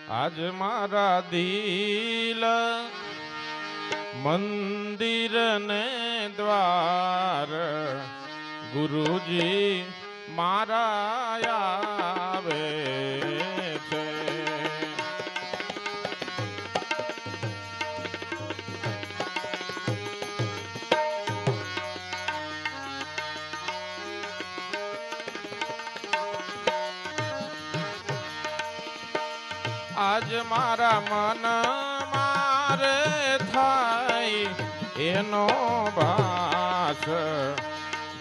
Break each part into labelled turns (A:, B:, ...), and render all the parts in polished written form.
A: આજ મારા દિલ મંદિર ને દ્વાર ગુરુજી મારા આવે છે. આજ મારા મન મારે થાય એનો ભાસ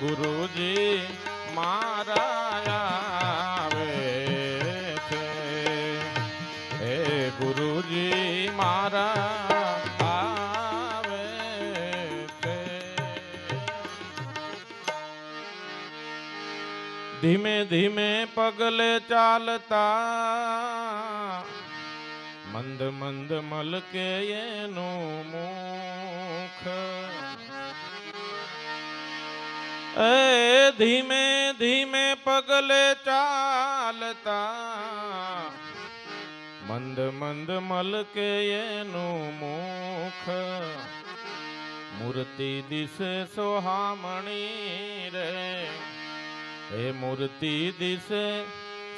A: ગુરુજી મારા આવે છે. હે ગુરુજી મારા આવે છે. ધીમે ધીમે પગલે ચાલતા મંદ મંદ મલકે એનું મુખ. ધીમે ધીમે પગલે ચાલતા મંદ મંદ મલકે એનું મુખ. મૂર્તિ દિશે સોહામણી રે, એ મૂર્તિ દિશે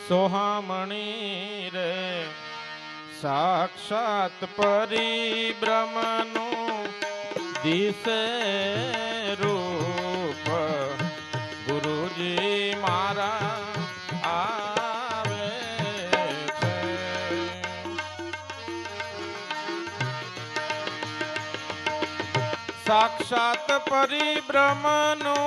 A: સોહામણી રે. સાક્ષાત પરિબ્રહ્મનું દિશે રૂપ ગુરુજી મારા આવે છે. સાક્ષાત પરિબ્રહ્મનું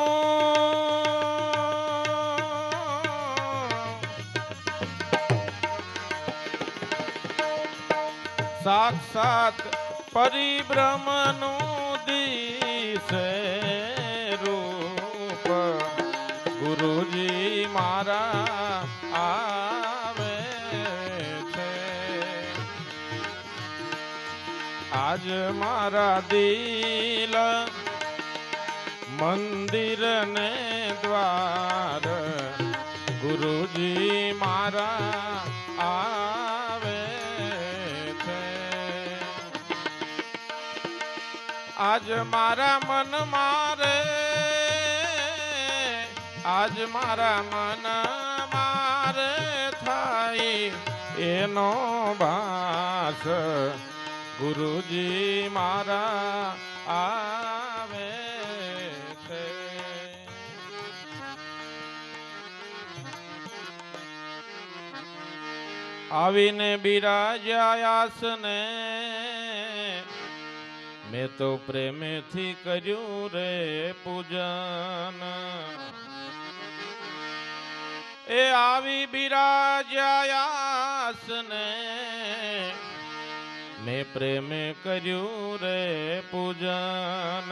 A: સાક્ષાત પરિબ્રહ્મનું દિશે રૂપ ગુરુજી મારા આવે છે. આજ મારા દિલ મંદિર ને દ્વાર ગુરુજી મારા આવે. આજ મારા મન મારે, આજ મારા મન મારે થાય એનો ભાસ ગુરુજી મારા આવે છે. આવીને બિરાજ્યા આસને મેં તો પ્રેમેથી કર્યું રે પૂજન. એ આવી બિરાજ્યાસને મેં પ્રેમે કર્યું રે પૂજન.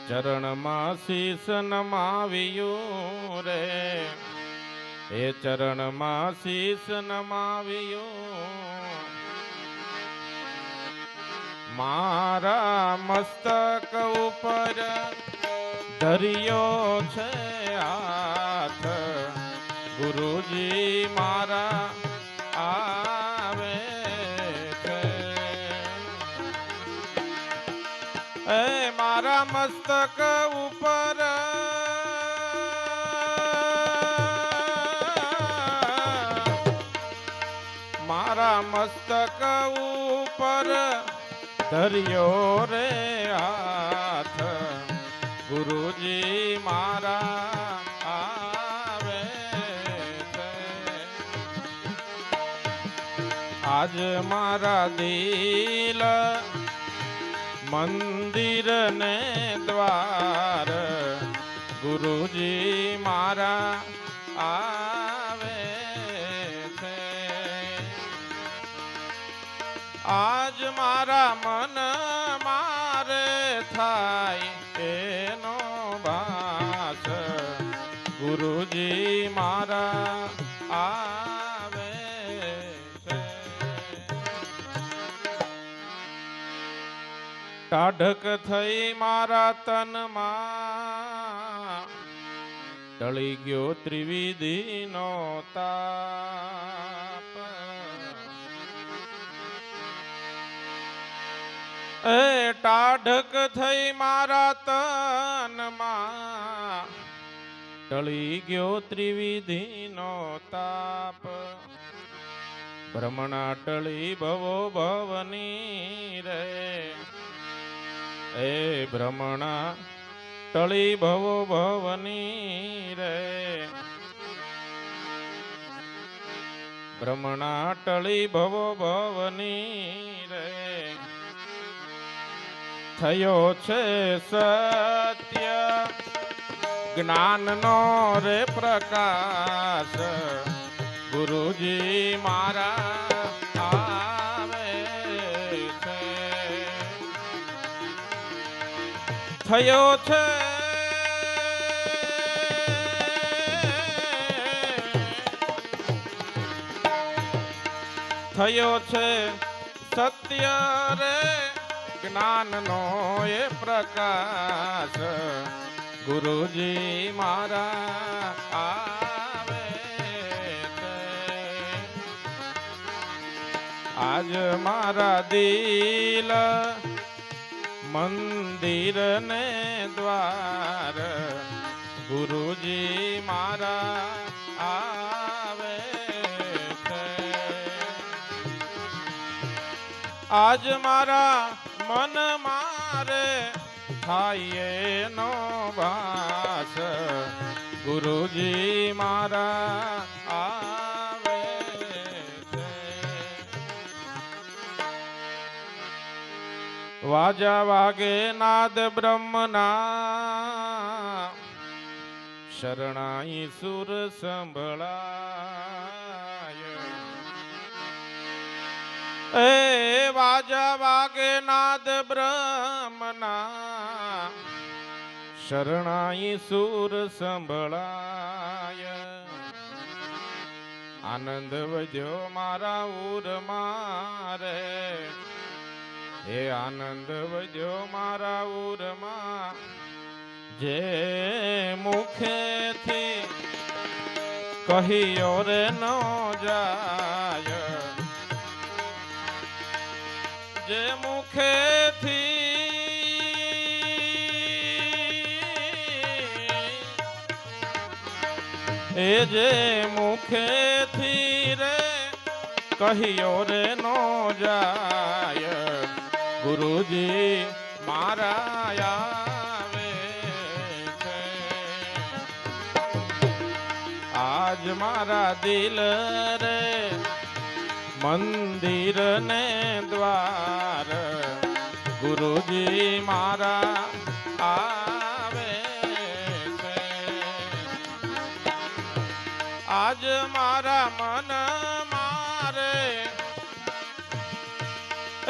A: ચરણમાં શીશ નમાવ્યું રે, એ ચરણમાં શીશ નમાવ્યું. મારા મસ્તક ઉપર ધર્યો છે હાથ ગુરુજી મારા આવે છે. એ મારા મસ્તક ઉપર મારા મસ્તક ઉપર ધર્યો રે હાથ ગુરુજી મારા આવે છે. આજ મારા દિલ મંદિર ને દ્વાર ગુરુજી મારા આવે છે. આજ મારા મન મારે થાય એનો ભાસ ગુરુજી મારા આવે છે. ટાઢક થઈ મારા તનમાં ટળી ગયો ત્રિવિધિનો તાર. એ ટાઢક થઈ મારા તનમાં, ટળી ગયો ત્રિવિધિનો તાપ. ભ્રમણા ટળી ભવો ભવની રે, એ ભ્રમણા ટળી ભવો ભવની રે, ભ્રમણા ટળી ભવો ભવની રે. થયો છે સત્ય જ્ઞાનનો રે પ્રકાશ, ગુરુજી મારા આવે છે. થયો છે થયો છે સત્ય રે જ્ઞાનનો એ પ્રકાશ, ગુરુજી મારા આવે છે. આજ મારા દિલ મંદિર ને દ્વાર, ગુરુજી મારા આવે છે. આજ મારા મન મારે થાય નો વાસ, ગુરુજી મારા આવે છે. વાજા વાગે નાદ બ્રહ્મના, શરણાઈ સુર સંભળાય. એ વાજા વાગે નાદ બ્રહ્મના, શરણાઈ સુર સંભળાય. આનંદ વધ્યો મારા ઉર મારે, એ આનંદ વધ્યો મારા ઉરમાં. જે મુખેથી કહ્યો રે ન જાય, જે મુખેથી જે મુખેથી રે કહ્યો રે નો જાય, ગુરુજી મારા આવે છે. આજ મારા દિલ રે મંદિર ને દ્વાર, ગુરુજી મારા આવે છે. આજ મારા મન મારે,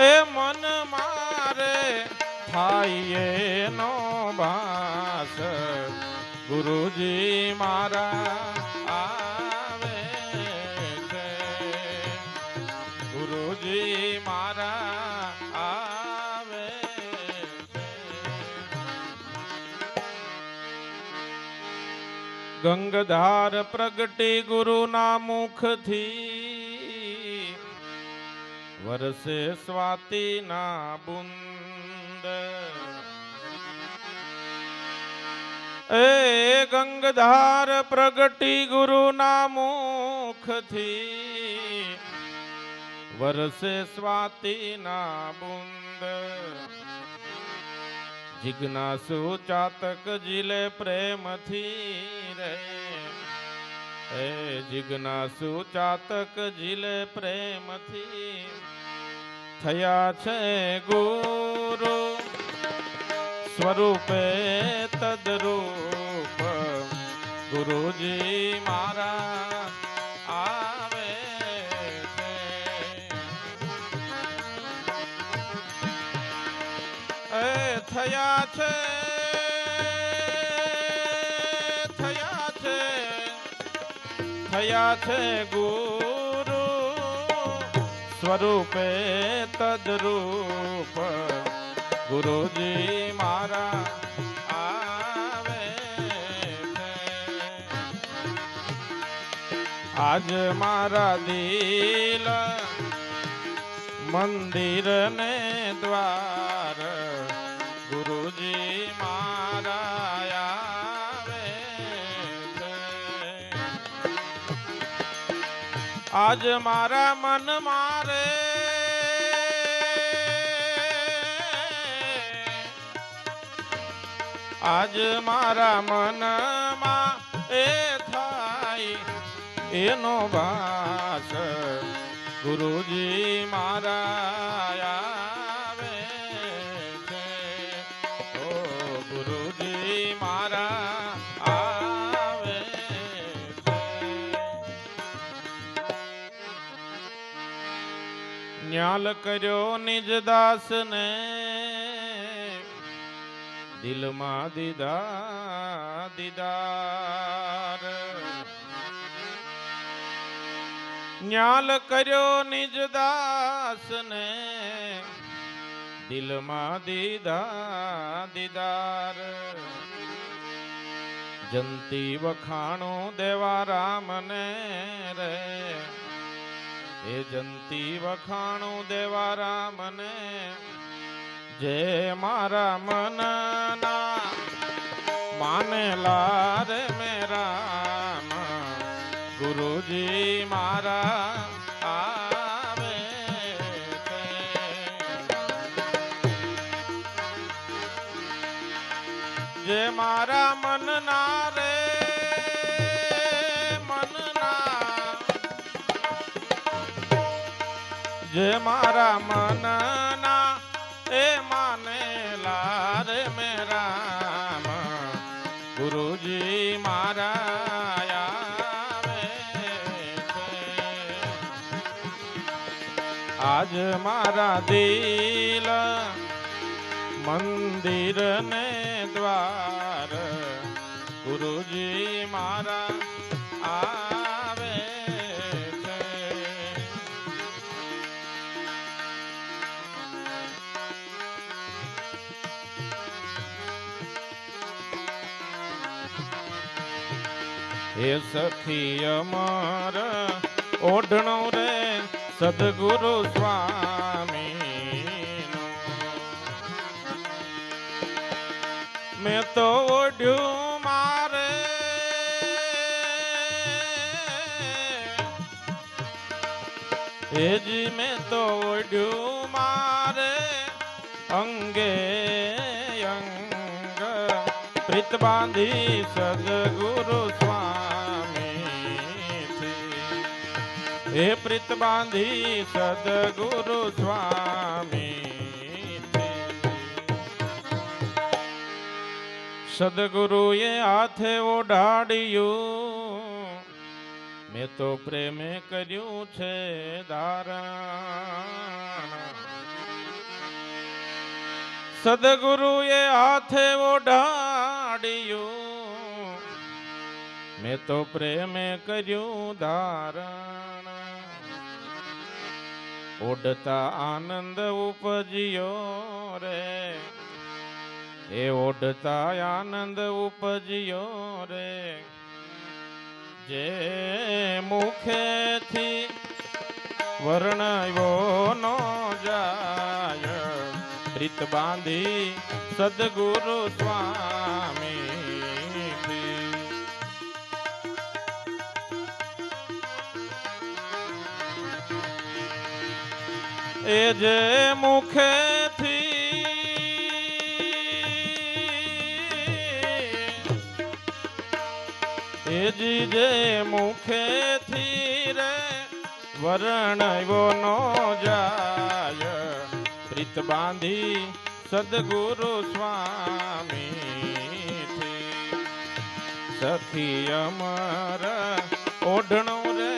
A: એ મન મારે થાય નો ભાસ, ગુરુજી મારા આવે છે. ગુરુજી મારા આવે છે. ગંગધાર પ્રગટી ગુરુના મુખથી, વરસે સ્વાતિના બુંદ. એ ગંગધાર પ્રગટી ગુરુના મુખથી, વરસે સ્વાતિના બુંદ. જિજ્ઞાસુ ચાતક જીલે પ્રેમથી રે, એ જિજ્ઞાસુ ચાતક જીલે પ્રેમથી. થયા છે ગુરુ સ્વરૂપે તદરૂપ, ગુરુજી મારા આવે છે. એ થયા છે થયા છે ગુરુ સ્વરૂપે તદરૂપ, ગુરુજી મારા આવે છે. આજ મારા દિલ મંદિર ને દ્વાર, આજ મારા મન મારે આજ મારા મનમાં એ થાય એનો ભાસ ગુરુજી મારા આવે છે ઓ ગુરુજી મારા આવે છે ન્યાલ કર્યો નિજ દાસને દિલમાં દીદા દીદાર ન્યાલ કર્યો નિજ દાસને દિલમાં દીદા દીદાર જંતી વખાણું દેવા રામને રે એ જંતી વખાણું દેવા રામને જે મારા મનના માનેલા રે મેરા ગુરુજી મારા આવે છે જે મારા મનના રે મનના જે મારા મનના એ માનેલા રે મેરા ગુરુજી મારા આવે છે આજ મારા દિલ મંદિર ને દ્વાર ગુરુજી મારા આવે છે હે સખી અમર ઓઢણું રે સદગુરુ સ્વામી મેં તો ઓઢ્યું મારે હેજી મેં તો ઓઢ્યું મારે અંગે અંગ પ્રીત બાંધી સદગુરુ હે પ્રીત બાંધી સદગુરુ સ્વામી સદગુરુએ હાથે ઓઢાડ્યું મેં તો પ્રેમે કર્યું છે ધારણ સદગુરુએ હાથે ઓઢાડ્યું મેં તો પ્રેમે કર્યું ધારણ ઓઢતા આનંદ ઉપજ્યો રે એ ઓઢતા આનંદ ઉપજ્યો રે જે મુખેથી વર્ણવ્યો નો જાય પ્રીત બાંધી સદગુરુ સ્વામી એ જે મુખેથી એ જી જે મુખેથી રે વર્ણવ્યો નો જાય પ્રીત બાંધી સદગુરુ સ્વામી સખી અમર ઓઢણું રે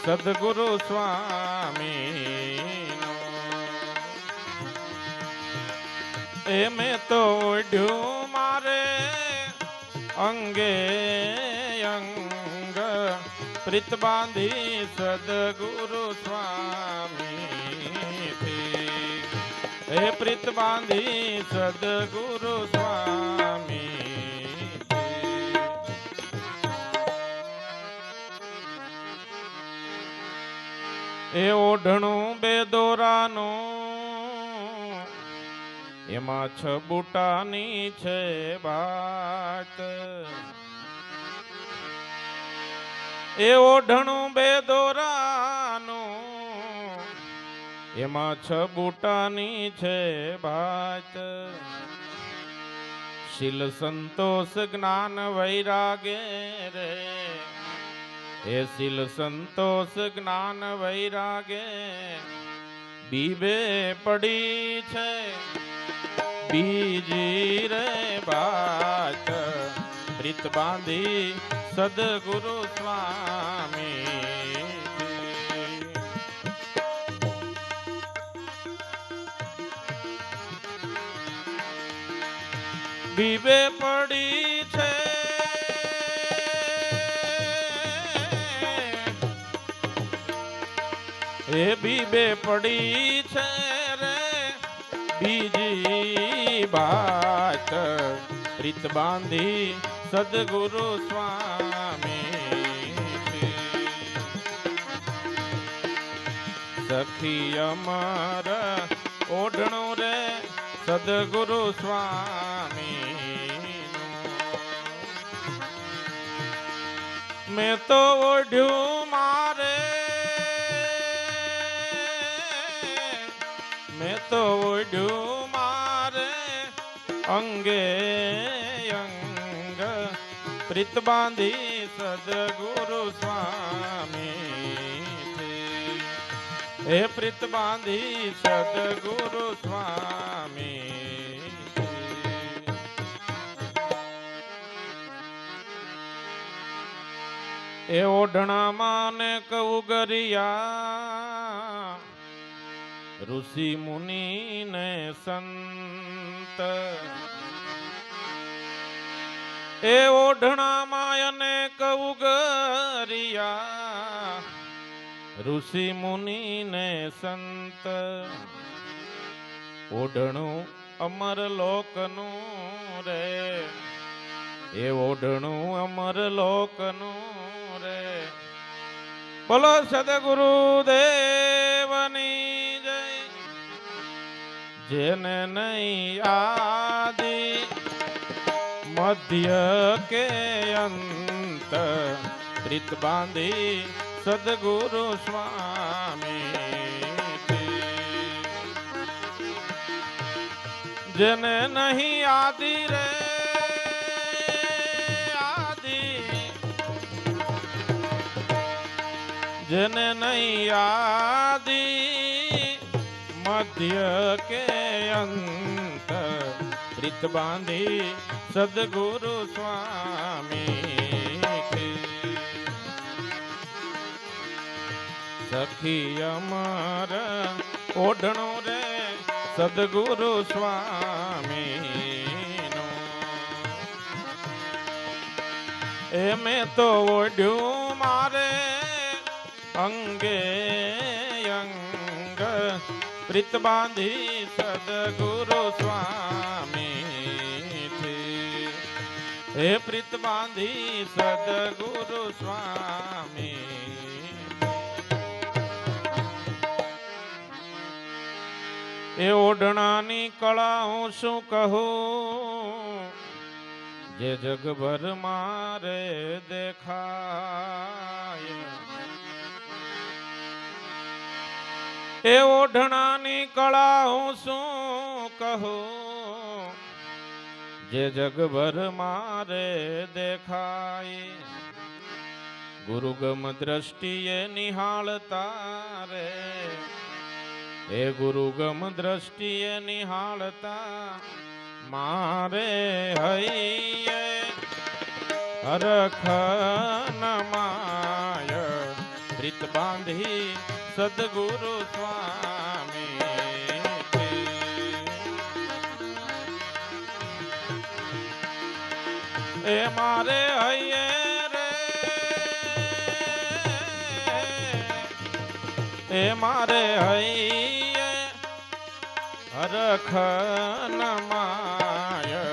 A: સદગુરુ સ્વામી એ મેં તો ઓઢ્યું મારે અંગે અંગ પ્રીત બાંધી સદગુરુ સ્વામી હે પ્રીત બાંધી સદગુરુ સ્વામી એ ઓઢણું બે દોરાનું એમાં છ બુટાની છે બાત એ ઓઢણું બે દોરાનું એમાં છ બુટાની છે ભાત શીલ સંતોષ જ્ઞાન વૈરાગે રે એ શીલ સંતોષ જ્ઞાન વૈરાગે બીબે પડી છે બીજી રે બાત પ્રીત બાંધી સદગુરુ સ્વામી બીબે પડી છે એ બીબે પડી છે રે બીજી બાત પ્રીત બાંધી સદગુરુ સ્વામી સખી અમર ઓઢણું રે સદગુરુ સ્વામી મેં તો ઓઢ્યું મારે મેં તો ઓઢ્યું મારે અંગે અંગ પ્રીત બાંધી સદગુરુ સ્વામી હે પ્રીત બાંધી સદગુરુ સ્વામી એ ઓઢણામાં ને કઉગરિયા ઋષિ મુનિ ને સંત એ ઓઢણામાં અનેક ઉગરિયા ઋષિ મુનિ ને સંત ઓઢણું અમર લોકનું રે એ ઓઢણું અમર લોકનું રે બોલો સદગુરુ દેવની જય જેને નહીં આદિ મધ્ય કે અંત પ્રીત બાંધી સદગુરુ સ્વામી જેને નહીં આદિ રે આદિ જેને નહીં આદિ મધ્ય કે અંત પ્રીત બાંધી સદગુરુ સ્વામી સખી અમર ઓઢણું રે સદગુરુ સ્વામી એ મેં તો ઓઢ્યું મારે અંગે અંગ પ્રીત બાંધી સદગુરુ સ્વામી હે પ્રીત બાંધી સદગુરુ સ્વામી એ ઓઢણાની કળા હું શું કહું જે જગભર મારે દેખાય એ ઓઢણાની કળા હું શું કહું જે જગભર મારે દેખાય ગુરુગમ દ્રષ્ટિએ નિહાળતા રે એ ગુરુગમ દ્રષ્ટિએ નિહાળતા મારે હૈયે હરખ નમાય પ્રીત બાંધી સદગુરુ સ્વામી એ મારે હૈયે રે એ મારે હૈયે હરખ નમાય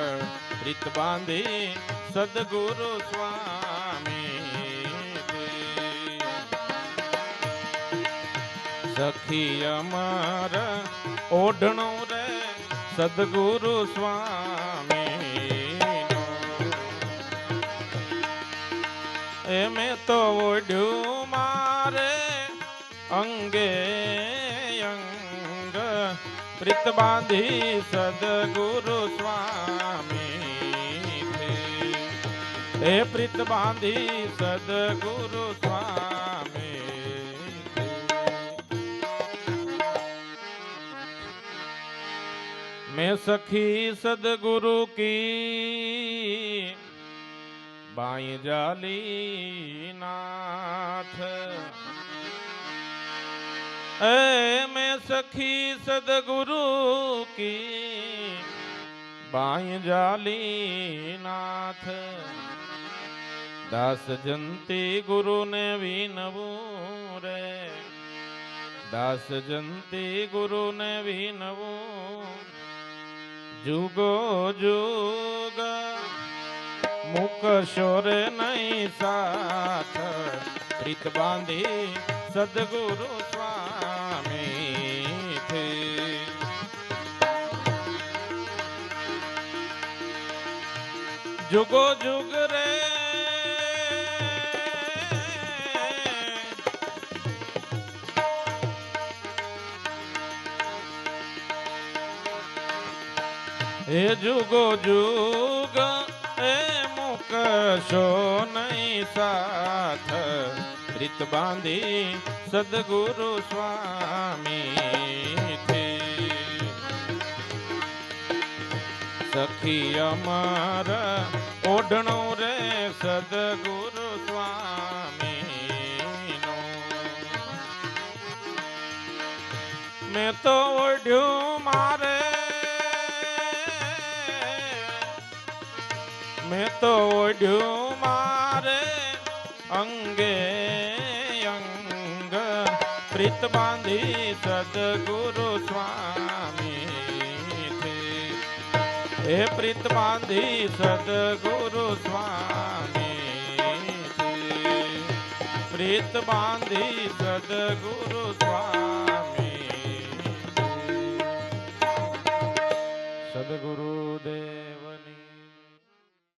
A: પ્રીત બાંધી સદગુરુ સ્વામી સખી અમર ઓઢણું રે સદગુરુ સ્વામી એ મેં તો ઓઢ્યું મારે અંગે અંગ પ્રીત બાંધી સદગુરુ સ્વામી એ પ્રીત બાંધી સદગુરુ સ્વામી मैं सखी सदगुरु की बाई जाली नाथ मैं सखी सदगुरु की बाई जाली नाथ दास जंती गुरु ने विनवू रे दास जंती गुरु ने विनवू जुगो जुग मुकशो रे नहीं साथ प्रीत बांधी सदगुरु स्वामी थे जुगो जुग रे हे जुगो जुग ए मुकशो नहीं साथ प्रीत बांधी सदगुरु स्वामी थे सखी अमर ओढ़णो रे सदगुरु स्वामी नो मैं तो ओढ़्यू मारे मैं तो ओढ़्यू मारे अंगे अंग प्रीत बांधी सदगुरु स्वामी थे हे प्रीत बांधी सदगुरु स्वामी थे प्रीत बांधी सदगुरु स्वामी